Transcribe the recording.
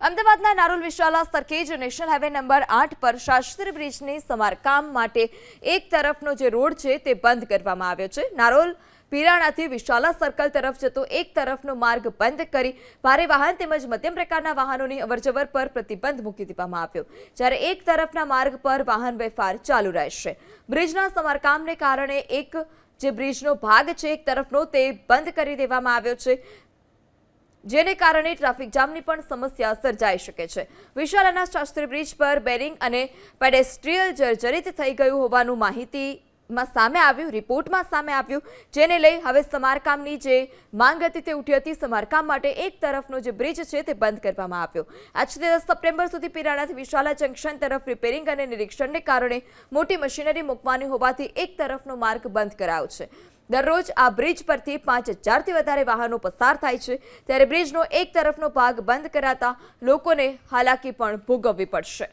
અમદાવાદના Narol Vishala Sarkhej national highway number 8 પર શાસ્ત્રી બ્રિજની સમારકામ માટે એક તરફનો જે રોડ છે તે બંધ કરવામાં આવ્યો છે। નારોલ પીરાણાથી વિશાલા સર્કલ તરફ જતો એક તરફનો માર્ગ બંધ કરી ભારે વાહન તેમજ મધ્યમ પ્રકારના વાહનોની અવરજવર પર પ્રતિબંધ મૂકી દેવામાં આવ્યો, જ્યારે એક તરફના માર્ગ પર વાહન વ્યવહાર ચાલુ રહેશે। બ્રિજના સમારકામને કારણે એક જે બ્રિજનો ભાગ છે એક તરફનો તે બંધ કરી દેવામાં આવ્યો છે, જેને કારણે ટ્રાફિક જામની પણ સમસ્યા સર્જાઈ શકે છે। વિશાલાના શાસ્ત્રી બ્રિજ પર બેરિંગ અને પેડેસ્ટ્રીયલ જર્જરિત થઈ ગયું હોવાનું માહિતીમાં સામે આવ્યું, રિપોર્ટમાં સામે આવ્યું, જેને લઈ હવે સમારકામની જે માંગ હતી તે ઉઠી હતી। સમારકામ માટે એક તરફનો જે બ્રિજ છે તે બંધ કરવામાં આવ્યો। આજથી 10 સપ્ટેમ્બર સુધી પીરાણાથી વિશાલા જંકશન તરફ રિપેરિંગ અને નિરીક્ષણને કારણે મોટી મશીનરી મૂકવાની હોવાથી એક તરફનો માર્ગ બંધ કરાયો છે। દરરોજ આ બ્રિજ પરથી 5000થી વધારે વાહનો પસાર થાય છે, ત્યારે બ્રિજનો એક તરફનો ભાગ બંધ કરાતા લોકોને હાલાકી પણ ભોગવવી પડશે।